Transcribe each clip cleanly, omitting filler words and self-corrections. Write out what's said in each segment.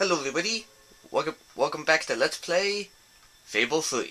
Hello everybody, welcome back to Let's Play Fable 3.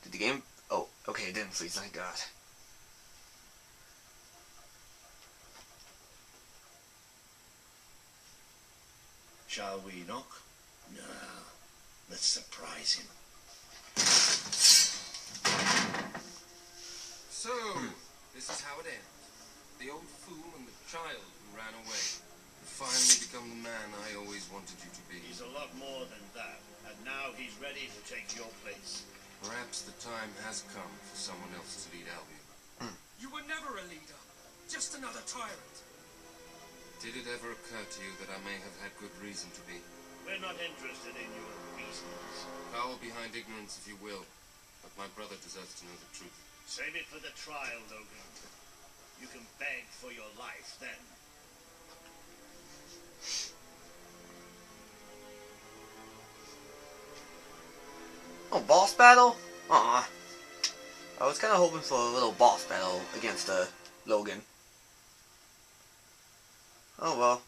Did the game... Oh, okay, it didn't freeze, thank God. Shall we knock? No, let's surprise him. So, this is how it ends. The old fool and the child who ran away. You finally become the man I always wanted you to be. He's a lot more than that, and now he's ready to take your place. Perhaps the time has come for someone else to lead Albion. You were never a leader, just another tyrant. Did it ever occur to you that I may have had good reason to be? We're not interested in your reasons. Cower behind ignorance if you will, but my brother deserves to know the truth. Save it for the trial, Logan. You can beg for your life then. Oh, boss battle? Aw. I was kind of hoping for a little boss battle against Logan. Oh well.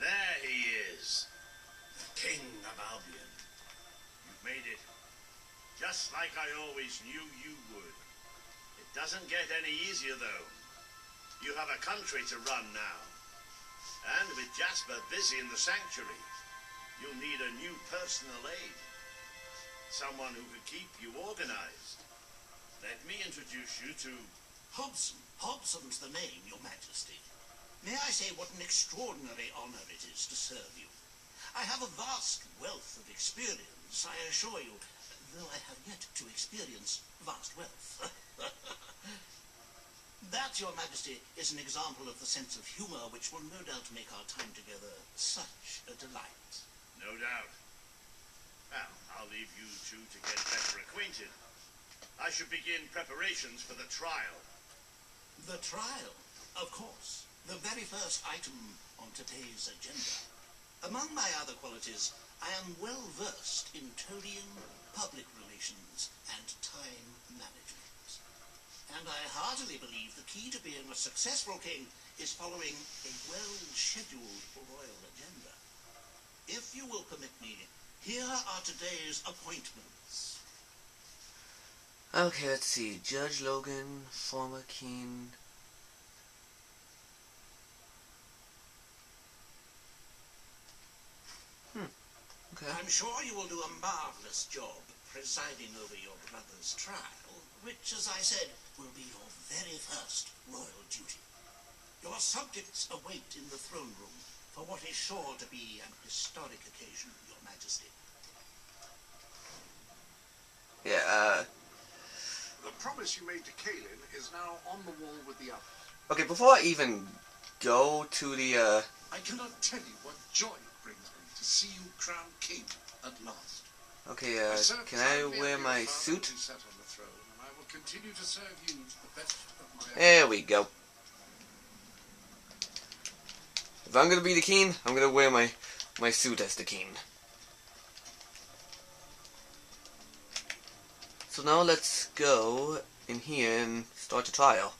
There he is. The King of Albion. You've made it. Just like I always knew you would. It doesn't get any easier, though. You have a country to run now. And with Jasper busy in the sanctuary, you'll need a new personal aide. Someone who could keep you organized. Let me introduce you to... Hobson. Hobson's the name, Your Majesty. May I say what an extraordinary honor it is to serve you. I have a vast wealth of experience, I assure you, though I have yet to experience vast wealth. That, Your Majesty, is an example of the sense of humor which will no doubt make our time together such a delight. No doubt. Well, I'll leave you two to get better acquainted. I should begin preparations for the trial. The trial, of course. The very first item on today's agenda. Among my other qualities, I am well versed in toadying, public relations, and time management. And I heartily believe the key to being a successful king is following a well-scheduled royal agenda. If you will permit me, here are today's appointments. Okay, let's see. Judge Logan, former king... Okay. I'm sure you will do a marvelous job presiding over your brother's trial, which, as I said, will be your very first royal duty. Your subjects await in the throne room for what is sure to be an historic occasion, Your Majesty. Yeah, The promise you made to Kaelin is now on the wall with the others. okay, before I even go to the, I cannot tell you what joy it brings me to see you crowned king at last. okay, served can I proudly wear under my your father suit? as he sat on the throne, and I will continue to serve you to the best of my There we go. If I'm gonna be the king, I'm gonna wear my suit as the king. So now let's go in here and start the trial.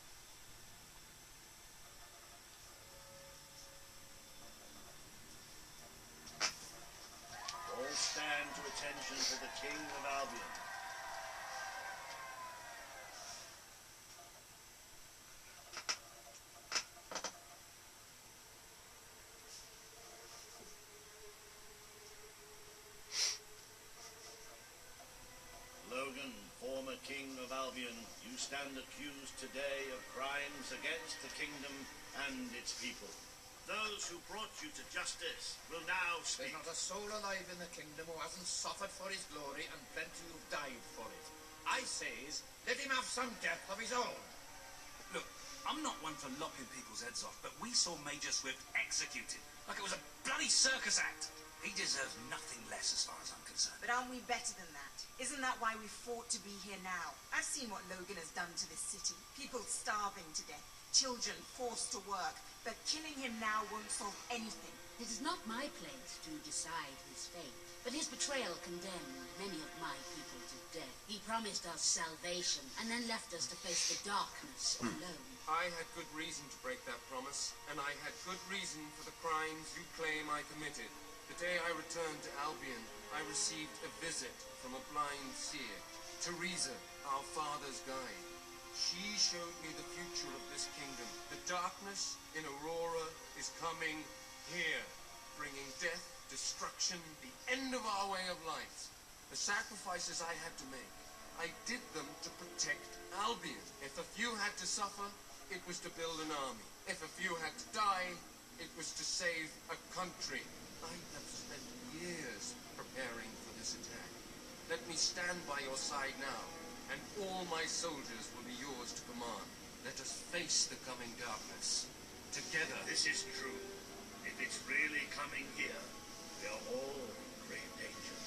All stand to attention for the King of Albion. former king of Albion, you stand accused today of crimes against the kingdom and its people. Those who brought you to justice will now speak. There's not a soul alive in the kingdom who hasn't suffered for his glory, and plenty who've died for it. I says, let him have some death of his own. Look, I'm not one for lopping people's heads off, but we saw Major Swift executed like it was a bloody circus act. He deserves nothing less as far as I'm concerned. But aren't we better than that? Isn't that why we fought to be here now? I've seen what Logan has done to this city. People starving to death. Children forced to work. But killing him now won't solve anything. It is not my place to decide his fate, but his betrayal condemned many of my people to death. He promised us salvation, and then left us to face the darkness alone. I had good reason to break that promise, and I had good reason for the crimes you claim I committed. The day I returned to Albion, I received a visit from a blind seer, Teresa, our father's guide. She showed me the future of this kingdom. The darkness in Aurora is coming here, bringing death, destruction, the end of our way of life. The sacrifices I had to make, I did them to protect Albion. If a few had to suffer, it was to build an army. If a few had to die, it was to save a country. I have spent years preparing for this attack. Let me stand by your side now, and all my soldiers will be yours to command. Let us face the coming darkness together. This is true. If it's really coming here, we are all in grave danger.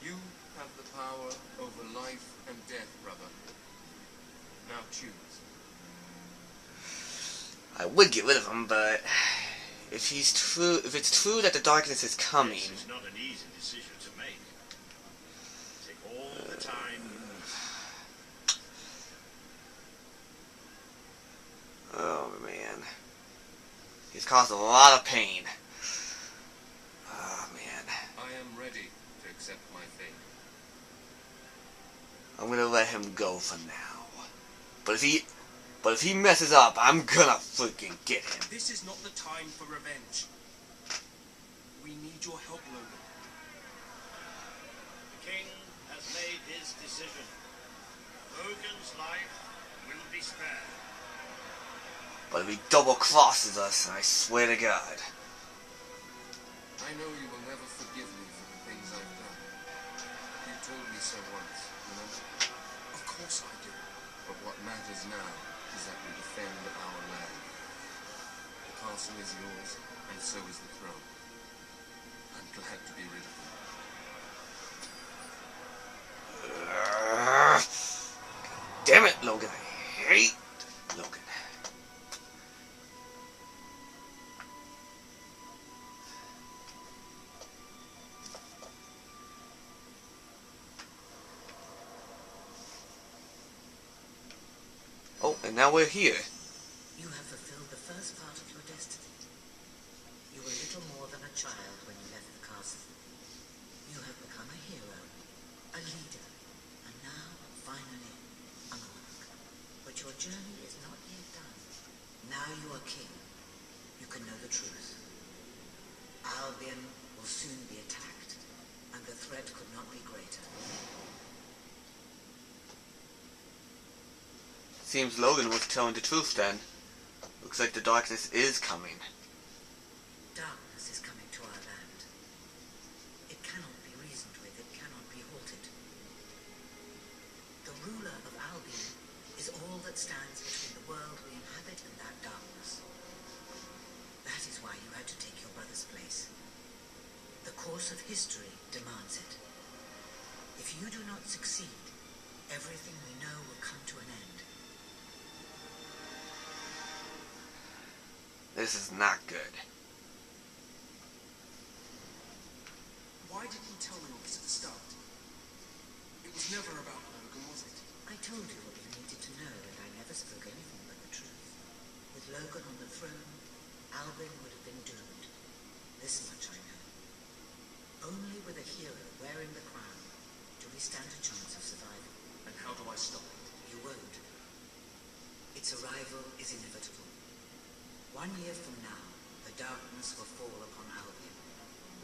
You have the power over life and death, brother. Now choose. I would get rid of him, but if it's true that the darkness is coming, This is not an easy decision to make. Take all the time you need. oh man, he's caused a lot of pain. Oh man, I am ready to accept my fate. I'm gonna let him go for now. But if he messes up, I'm gonna freaking get him. This is not the time for revenge. We need your help, Logan. The king has made his decision. Logan's life will be spared. But if he double crosses us, I swear to God. I know you will never forgive me for the things I've done. You told me so once, remember? Of course I do. But what matters now is that we defend our land. The castle is yours, and so is the throne. I'm glad to be rid of them. Damn it, Logan. I hate Logan. Oh, and now we're here. You have fulfilled the first part of your destiny. You were little more than a child when you left the castle. You have become a hero, a leader, and now, finally, a monarch. But your journey is not yet done. Now you are king. You can know the truth. Albion will soon be attacked, and the threat could not be greater. Seems Logan was telling the truth then. Looks like the darkness is coming. Darkness is coming to our land. It cannot be reasoned with. It cannot be halted. The ruler of Albion is all that stands between the world we inhabit and that darkness. That is why you had to take your brother's place. The course of history demands it. If you do not succeed, everything we know will come to an end. This is not good. Why didn't you tell me all this at the start? It was never about Logan, was it? I told you what you needed to know, and I never spoke anything but the truth. With Logan on the throne, Albion would have been doomed. This much I know. Only with a hero wearing the crown do we stand a chance of survival. And how do I stop it? You won't. Its arrival is inevitable. 1 year from now, the darkness will fall upon Albion.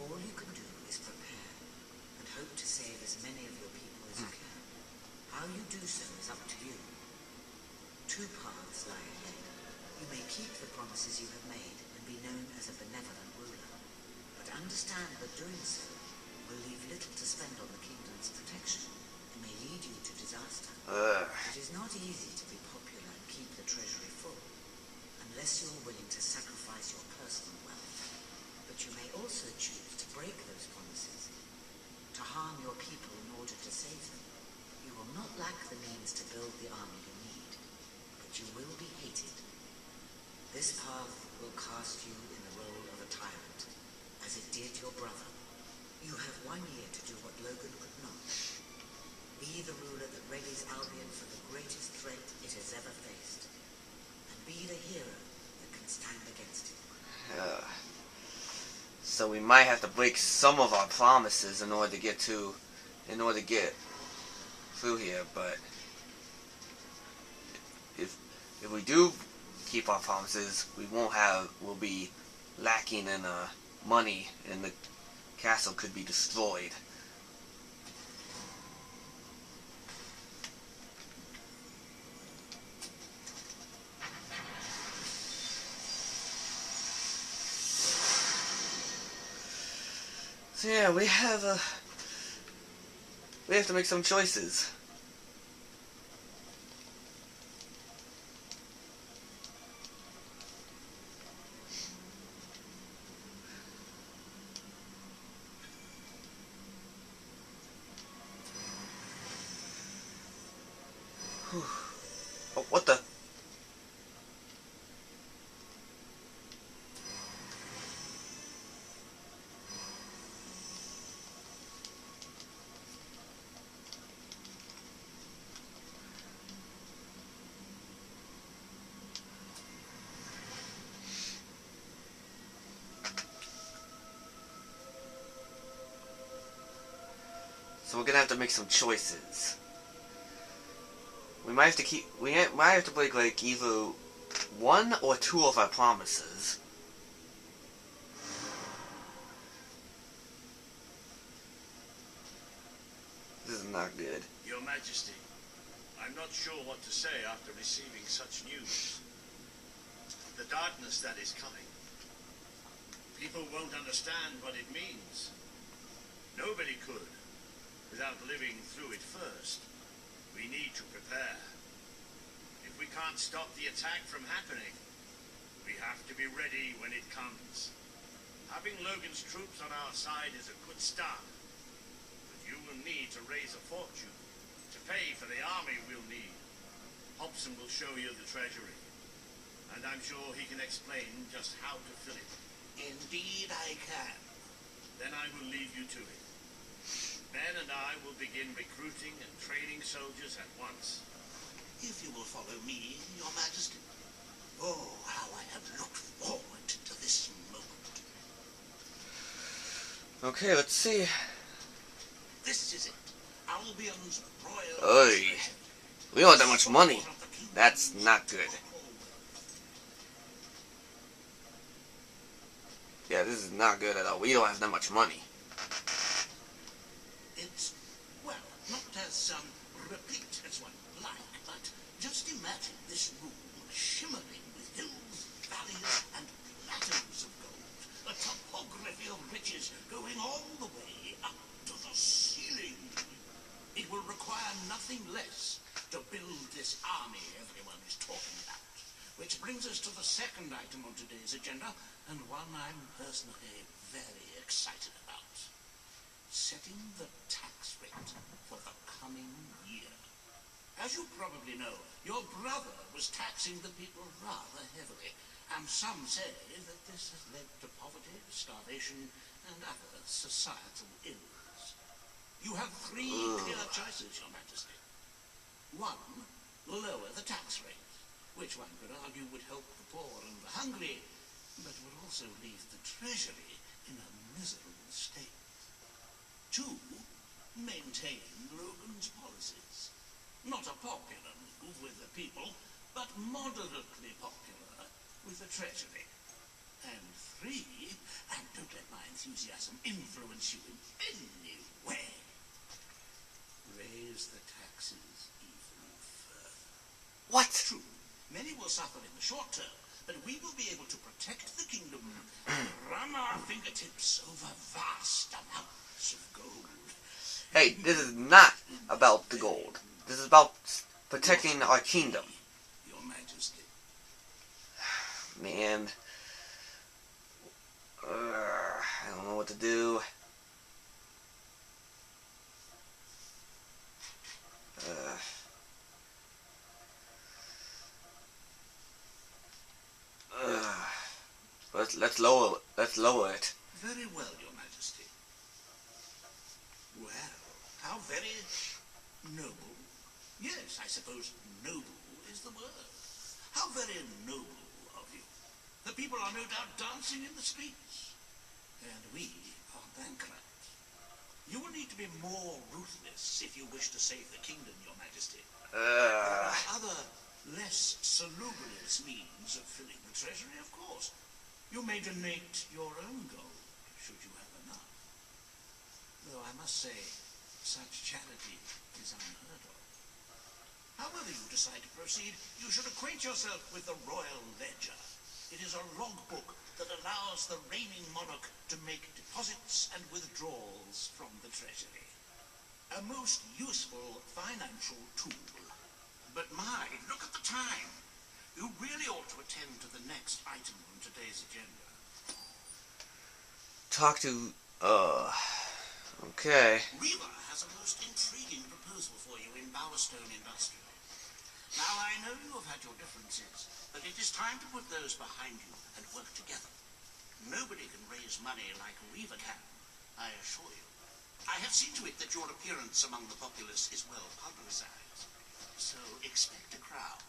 All you can do is prepare and hope to not lack the means to build the army you need, but you will be hated. This path will cast you in the role of a tyrant, as it did your brother. You have 1 year to do what Logan could not. Be the ruler that readies Albion for the greatest threat it has ever faced. And be the hero that can stand against it. So we might have to break some of our promises in order to get through here, but if we do keep our promises, we'll be lacking in money, and the castle could be destroyed. So yeah, we have to make some choices. Oh, what the? So we're gonna have to make some choices. We might have to break like either 1 or 2 of our promises. This is not good. Your Majesty, I'm not sure what to say after receiving such news. The darkness that is coming. People won't understand what it means. Nobody could, without living through it first. We need to prepare. If we can't stop the attack from happening, we have to be ready when it comes. Having Logan's troops on our side is a good start. But you will need to raise a fortune to pay for the army we'll need. Hobson will show you the treasury, and I'm sure he can explain just how to fill it. Indeed I can. Then I will leave you to it. Ben and I will begin recruiting and training soldiers at once. If you will follow me, Your Majesty. Oh, how I have looked forward to this moment. Okay, let's see. This is it. Albion's royal... Oy. We don't have that much money. That's not good. Yeah, this is not good at all. We don't have that much money. It's, well, not as replete as one would like, but just imagine this room shimmering with hills, valleys, and plateaus of gold. A topography of riches going all the way up to the ceiling. It will require nothing less to build this army everyone is talking about. Which brings us to the second item on today's agenda, and one I'm personally very excited about. Setting the tax rate for the coming year. As you probably know, your brother was taxing the people rather heavily, and some say that this has led to poverty, starvation, and other societal ills. You have 3 clear choices, Your Majesty. 1, lower the tax rate, which one could argue would help the poor and the hungry, but would also leave the treasury in a miserable state. 2, maintain Logan's policies. Not a popular move with the people, but moderately popular with the treasury. And 3, and don't let my enthusiasm influence you in any way, raise the taxes even further. What? True, many will suffer in the short term, but we will be able to protect the kingdom from our fingertips over vast amounts of gold. Hey, this is not about the gold. This is about protecting our kingdom. Your Majesty. Man. I don't know what to do. let's lower it. Very well, Your Majesty. Well, how very noble. Yes, I suppose noble is the word. How very noble of you. The people are no doubt dancing in the streets. And we are bankrupt. You will need to be more ruthless if you wish to save the kingdom, Your Majesty. There are other, less salubrious means of filling the treasury, of course. You may donate your own gold, should you have enough. Though I must say, such charity is unheard of. However you decide to proceed, you should acquaint yourself with the Royal Ledger. It is a logbook that allows the reigning monarch to make deposits and withdrawals from the treasury. A most useful financial tool. But my, look at the time. You really ought to attend to the next item on today's agenda. Talk to, okay. Reva has a most intriguing proposal for you in Bowerstone Industrial. Now, I know you have had your differences, but it is time to put those behind you and work together. Nobody can raise money like Reva can, I assure you. I have seen to it that your appearance among the populace is well publicized. So expect a crowd.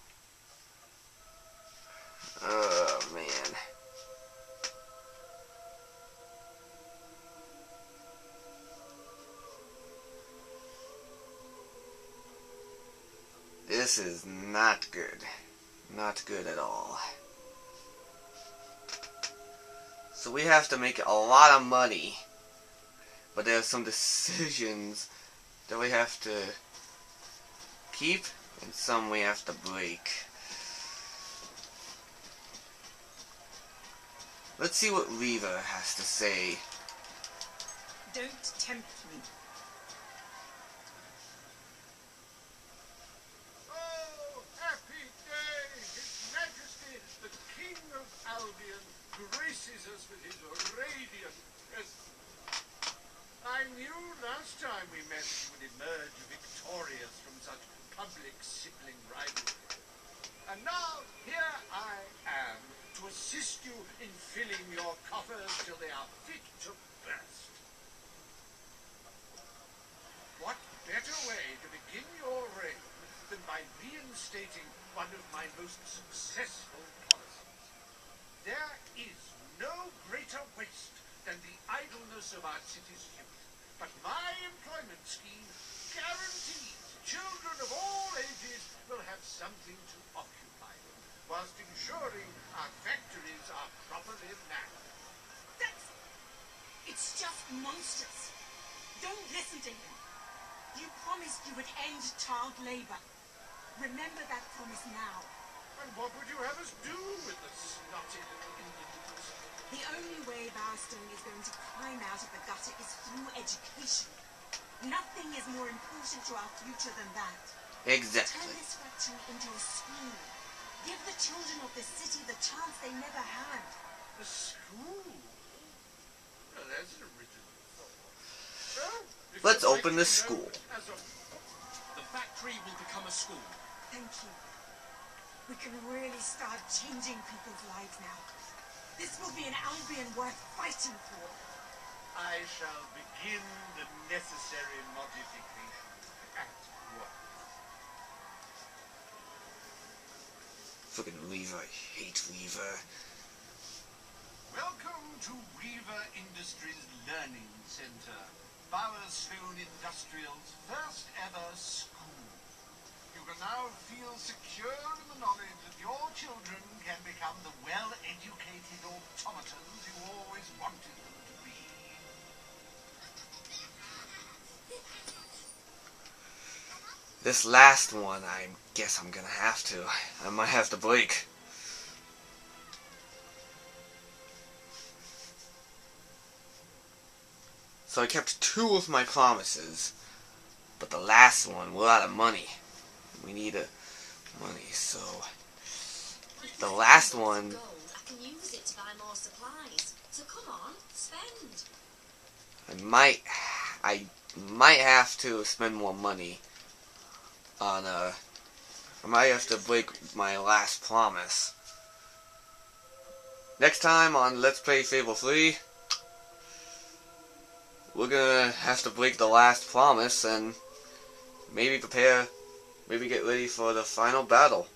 Oh, man. This is not good. Not good at all. So we have to make a lot of money. But there are some decisions that we have to keep and some we have to break. Let's see what Reva has to say. Don't tempt me. Oh, happy day! His Majesty, the King of Albion, graces us with his radiant presence. I knew last time we met you would emerge victorious from such public sibling rivalry. And now, here I am, to assist you in filling your coffers till they are fit to burst. What better way to begin your reign than by reinstating one of my most successful policies? There is no greater waste than the idleness of our city's youth. But my employment scheme guarantees children of all ages will have something to occupy them, whilst ensuring our factories are properly manned. It's just monstrous. Don't listen to him. You promised you would end child labor. Remember that promise now. And what would you have us do with the snotty little individuals? The only way Bowerstone is going to climb out of the gutter is through education. Nothing is more important to our future than that. Exactly. Turn this factory into a school. Give the children of the city the chance they never had. A school? Well, that's an original thought. Well, Let's open the school. The factory will become a school. Thank you. We can really start changing people's lives now. This will be an Albion worth fighting for. I shall begin the necessary modifications at once. Fucking Reva. I hate Reva. Welcome to Reva Industries Learning Center, Bowerstone Industrial's first ever school. You can now feel secure in the knowledge that your children can become the well-educated automatons you always wanted them to be. This last one, I guess I'm gonna have to. I might have to break. So I kept 2 of my promises, but the last one, we're out of money. We need money, so the last one. Gold, I can use it to buy more supplies. So come on, spend. I might have to spend more money on I might have to break my last promise. next time on Let's Play Fable 3, we're gonna have to break the last promise and maybe get ready for the final battle.